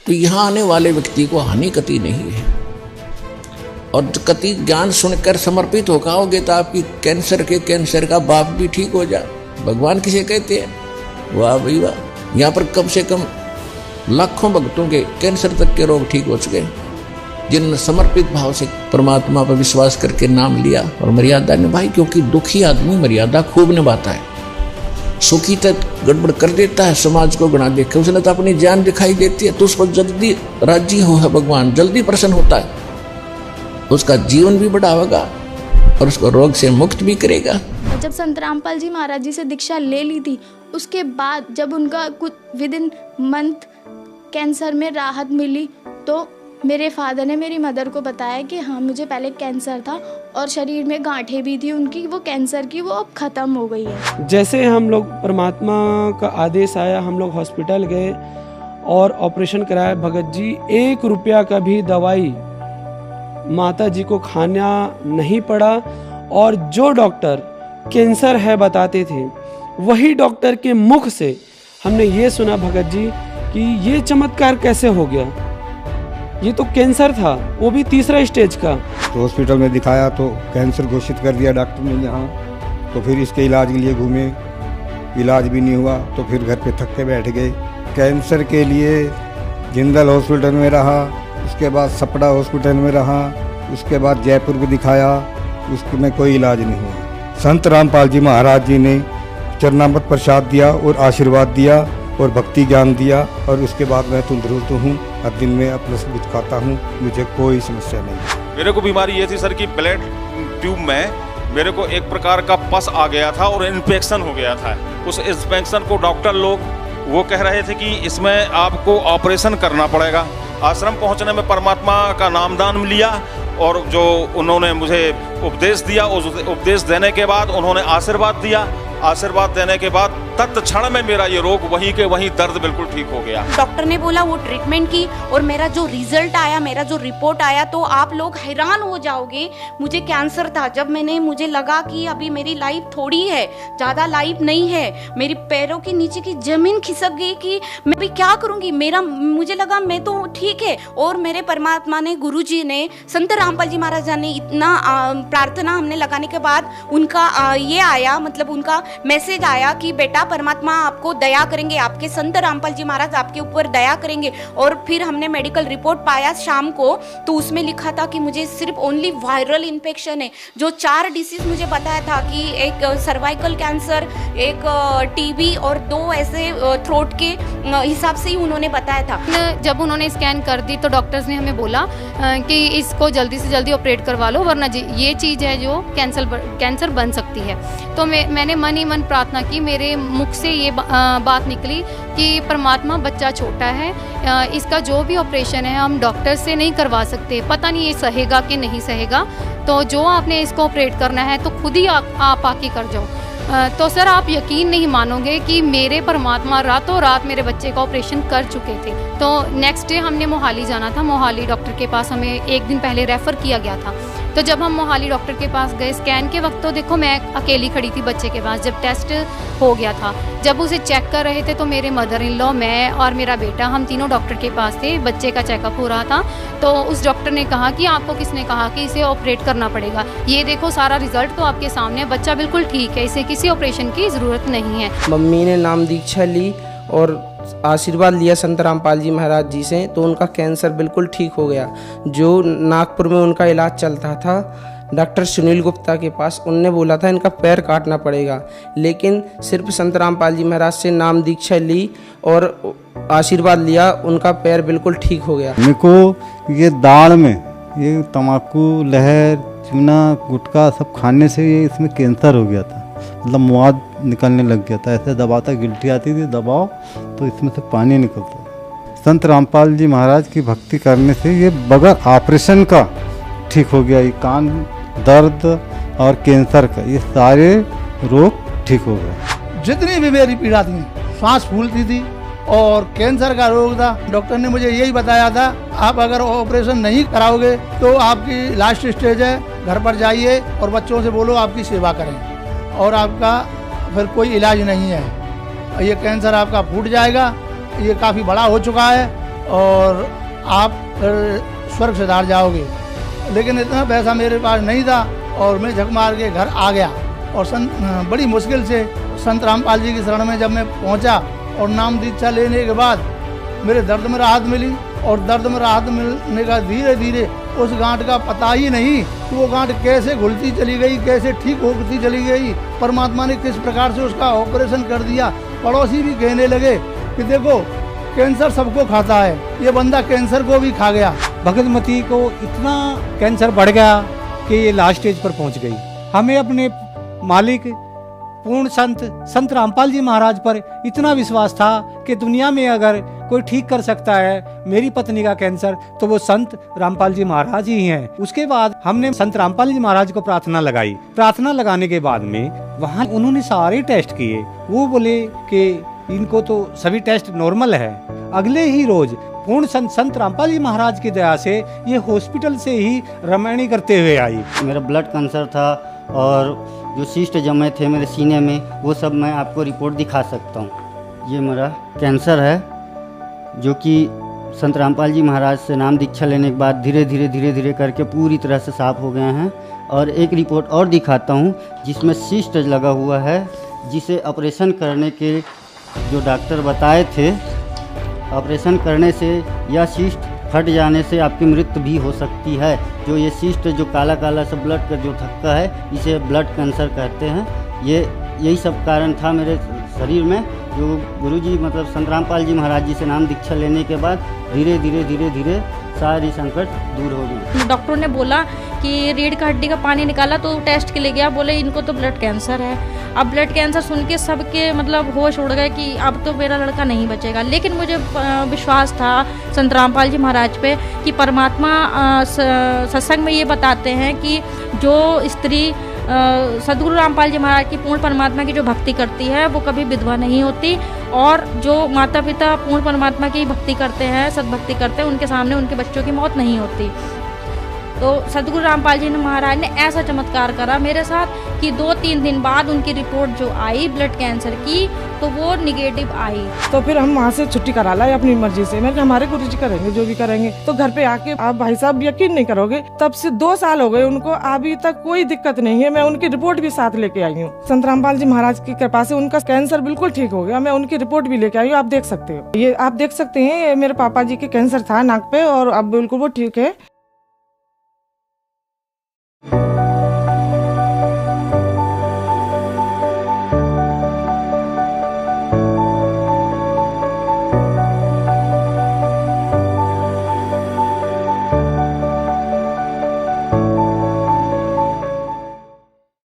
तो यहाँ आने वाले व्यक्ति को हानि कति नहीं है। और कति ज्ञान सुनकर समर्पित हो आओगे तो आपकी कैंसर का बाप भी ठीक हो जाए। भगवान किसे कहते हैं? वाह भाई वाह। यहाँ पर कम से कम लाखों भक्तों के कैंसर तक के रोग ठीक हो चुके, जिनने समर्पित भाव से परमात्मा पर विश्वास करके नाम लिया और मर्यादा निभाई। क्योंकि दुखी आदमी मर्यादा खूब निभाता है, सुखी तक गड़बड़ कर देता है, समाज को बना देकर। उसने तो अपनी जान दिखाई देती है तो उस पर जल्दी राजी हो है भगवान, जल्दी प्रसन्न होता है, उसका जीवन भी बड़ा होगा और उसको रोग से मुक्त भी करेगा। जब संत रामपाल जी महाराज जी से दीक्षा ले ली थी, उसके बाद जब उनका कुछ विद इन मंथ कैंसर में राहत मिली, तो मेरे फादर ने मेरी मदर को बताया कि हाँ मुझे पहले कैंसर था और शरीर में गांठें भी थी उनकी, वो कैंसर की, वो अब ख़त्म हो गई है। जैसे हम लोग परमात्मा का आदेश आया, हम लोग हॉस्पिटल गए और ऑपरेशन कराया। भगत जी 1 रुपया का भी दवाई माता जी को खाना नहीं पड़ा। और जो डॉक्टर कैंसर है बताते थे, वही डॉक्टर के मुख से हमने ये सुना भगत जी कि ये चमत्कार कैसे हो गया, ये तो कैंसर था, वो भी 3रा स्टेज का। तो हॉस्पिटल में दिखाया तो कैंसर घोषित कर दिया डॉक्टर ने यहाँ। तो फिर इसके इलाज के लिए घूमे, इलाज भी नहीं हुआ तो फिर घर पे थक के बैठ गए। कैंसर के लिए जिंदल हॉस्पिटल में रहा, उसके बाद सपड़ा हॉस्पिटल में रहा, उसके बाद जयपुर को दिखाया, उसमें कोई इलाज नहीं हुआ। संत रामपाल जी महाराज जी ने चरणामृत प्रसाद दिया और आशीर्वाद दिया और भक्ति ज्ञान दिया और उसके बाद मैं तंदुरुस्त हूँ। हर दिन में अपना सब कुछ खाता हूँ, मुझे कोई समस्या नहीं। मेरे को बीमारी ये थी सर कि ब्लड ट्यूब में मेरे को एक प्रकार का पस आ गया था और इन्फेक्शन हो गया था। उस इन्फेक्शन को डॉक्टर लोग वो कह रहे थे कि इसमें आपको ऑपरेशन करना पड़ेगा। आश्रम पहुंचने में परमात्मा का नामदान लिया और जो उन्होंने मुझे उपदेश दिया, उस उपदेश देने के बाद उन्होंने आशीर्वाद दिया। आशीर्वाद देने के बाद तत्क्षण में मेरा ये रोग वहीं के वहीं दर्द बिल्कुल ठीक हो गया। डॉक्टर ने बोला वो ट्रीटमेंट की और मेरा जो रिजल्ट आया, मेरा जो रिपोर्ट आया, तो आप लोग हैरान हो जाओगे। मुझे कैंसर था। जब मुझे लगा कि अभी मेरी लाइफ थोड़ी है, ज़्यादा लाइफ नहीं है, मेरी पैरों के नीचे की जमीन खिसक गई कि मैं अभी क्या करूँगी। मुझे लगा मैं तो ठीक है। और मेरे परमात्मा ने, गुरु जी ने, संत रामपाल जी महाराज ने इतना प्रार्थना हमने लगाने के बाद उनका ये आया, मतलब उनका मैसेज आया कि बेटा परमात्मा आपको दया करेंगे, आपके संत रामपाल जी महाराज आपके ऊपर दया करेंगे। और फिर हमने मेडिकल रिपोर्ट पाया शाम को, तो उसमें लिखा था कि मुझे सिर्फ ओनली वायरल इन्फेक्शन है। जो 4 डिसीज मुझे बताया था कि एक सर्वाइकल कैंसर, एक टीबी और 2 ऐसे थ्रोट के हिसाब से ही उन्होंने बताया था। जब उन्होंने स्कैन कर दी तो डॉक्टर्स ने हमें बोला कि इसको जल्दी से जल्दी ऑपरेट करवा लो, वरना ये चीज़ है जो कैंसर बन सकती है। तो मैंने मन ही मन प्रार्थना की। मेरे मुख से ये बात निकली कि परमात्मा, बच्चा छोटा है, इसका जो भी ऑपरेशन है हम डॉक्टर से नहीं करवा सकते, पता नहीं ये सहेगा कि नहीं सहेगा, तो जो आपने इसको ऑपरेट करना है तो खुद ही आप आके कर जाओ। तो सर आप यकीन नहीं मानोगे कि मेरे परमात्मा रातों रात मेरे बच्चे का ऑपरेशन कर चुके थे। तो नेक्स्ट डे हमने मोहाली जाना था। मोहाली डॉक्टर के पास हमें 1 दिन पहले रेफ़र किया गया था। तो जब हम मोहाली डॉक्टर के पास गए, स्कैन के वक्त तो देखो मैं अकेली खड़ी थी बच्चे के पास। जब टेस्ट हो गया था, जब उसे चेक कर रहे थे, तो मेरे मदर इन लॉ, मैं और मेरा बेटा, हम तीनों डॉक्टर के पास थे। बच्चे का चेकअप हो रहा था। तो उस डॉक्टर ने कहा कि आपको किसने कहा कि इसे ऑपरेट करना पड़ेगा? ये देखो सारा रिजल्ट तो आपके सामने, बच्चा बिल्कुल ठीक है, इसे किसी ऑपरेशन की ज़रूरत नहीं है। मम्मी ने नाम दीक्षा ली और आशीर्वाद लिया संत रामपाल जी महाराज जी से, तो उनका कैंसर बिल्कुल ठीक हो गया। जो नागपुर में उनका इलाज चलता था डॉक्टर सुनील गुप्ता के पास, उनने बोला था इनका पैर काटना पड़ेगा, लेकिन सिर्फ संत रामपाल जी महाराज से नाम दीक्षा ली और आशीर्वाद लिया, उनका पैर बिल्कुल ठीक हो गया। मेरे को ये दाढ़ में ये तम्बाकू, लहर, चूना, गुटखा सब खाने से ये इसमें कैंसर हो गया था, मतलब मुआद निकलने लग गया था। ऐसे दबाता, गिल्टी आती थी, दबाओ तो इसमें से पानी निकलता। संत रामपाल जी महाराज की भक्ति करने से ये बगैर ऑपरेशन का ठीक हो गया। ये कान दर्द और कैंसर का, ये सारे रोग ठीक हो गए। जितनी भी मेरी पीड़ा थी, सांस फूलती थी और कैंसर का रोग था, डॉक्टर ने मुझे यही बताया था आप अगर ऑपरेशन नहीं कराओगे तो आपकी लास्ट स्टेज है, घर पर जाइए और बच्चों से बोलो आपकी सेवा करें और आपका फिर कोई इलाज नहीं है, ये कैंसर आपका फूट जाएगा, ये काफ़ी बड़ा हो चुका है और आप फिर स्वर्ग सिधार जाओगे। लेकिन इतना पैसा मेरे पास नहीं था और मैं झक मार के घर आ गया। और बड़ी मुश्किल से संत रामपाल जी की शरण में जब मैं पहुंचा और नाम दीक्षा लेने के बाद मेरे दर्द में राहत मिली। और दर्द में राहत मिलने का धीरे धीरे उस गांठ का पता ही नहीं कि वो गांठ कैसे घुलती चली गई, कैसे ठीक होती चली गई। परमात्मा ने किस प्रकार से उसका ऑपरेशन कर दिया। पड़ोसी भी कहने लगे कि देखो कैंसर सबको खाता है, ये बंदा कैंसर को भी खा गया। भगतमती को इतना कैंसर बढ़ गया कि ये लास्ट स्टेज पर पहुंच गई। हमें अपने मालिक पूर्ण संत रामपाल जी महाराज पर इतना विश्वास था कि दुनिया में अगर कोई ठीक कर सकता है मेरी पत्नी का कैंसर तो वो संत रामपाल जी महाराज ही हैं। उसके बाद हमने संत रामपाल जी महाराज को प्रार्थना लगाई। प्रार्थना लगाने के बाद में वहाँ उन्होंने सारे टेस्ट किए। वो बोले कि इनको तो सभी टेस्ट नॉर्मल है। अगले ही रोज पूर्ण संत रामपाल जी महाराज की दया से ये हॉस्पिटल से ही रमणी करते हुए आई। मेरा ब्लड कैंसर था और जो सिस्ट जमे थे मेरे सीने में वो सब मैं आपको रिपोर्ट दिखा सकता हूँ। ये मेरा कैंसर है जो कि संत रामपाल जी महाराज से नाम दीक्षा लेने के बाद धीरे धीरे करके पूरी तरह से साफ़ हो गए हैं। और एक रिपोर्ट और दिखाता हूँ जिसमें सिस्ट लगा हुआ है, जिसे ऑपरेशन करने के जो डॉक्टर बताए थे, ऑपरेशन करने से या सिस्ट फट जाने से आपकी मृत्यु भी हो सकती है। जो ये सिस्ट जो काला काला सा ब्लड का जो थक्का है इसे ब्लड कैंसर कहते हैं। यही सब कारण था मेरे शरीर में, जो गुरुजी मतलब संत रामपाल जी महाराज जी से नाम दीक्षा लेने के बाद धीरे धीरे सारी संकट दूर हो गई। डॉक्टरों ने बोला कि रीढ़ का हड्डी का पानी निकाला तो टेस्ट के लिए गया, बोले इनको तो ब्लड कैंसर है। अब ब्लड कैंसर सुन के सबके मतलब होश उड़ गए कि अब तो मेरा लड़का नहीं बचेगा। लेकिन मुझे विश्वास था संत रामपाल जी महाराज पे कि परमात्मा सत्संग में ये बताते हैं कि जो स्त्री सदगुरु रामपाल जी महाराज की पूर्ण परमात्मा की जो भक्ति करती है वो कभी विधवा नहीं होती। और जो माता पिता पूर्ण परमात्मा की भक्ति करते हैं, सद्भक्ति करते हैं, उनके सामने उनके बच्चों की मौत नहीं होती। तो सदगुरु रामपाल जी महाराज ने ऐसा चमत्कार करा मेरे साथ कि 2-3 दिन बाद उनकी रिपोर्ट जो आई ब्लड कैंसर की तो वो निगेटिव आई। तो फिर हम वहाँ से छुट्टी करा लाई अपनी मर्जी से। मैंने हमारे गुरुजी करेंगे जो भी करेंगे। तो घर पे आके आप भाई साहब यकीन नहीं करोगे, तब से 2 साल हो गए उनको, अभी तक कोई दिक्कत नहीं है। मैं उनकी रिपोर्ट भी साथ लेके आई हूँ। संत रामपाल जी महाराज की कृपा से उनका कैंसर बिल्कुल ठीक हो गया। मैं उनकी रिपोर्ट भी लेके आई हूँ, आप देख सकते हो। ये आप देख सकते हैं, मेरे पापा जी के कैंसर था नाक पे और अब बिल्कुल वो ठीक है।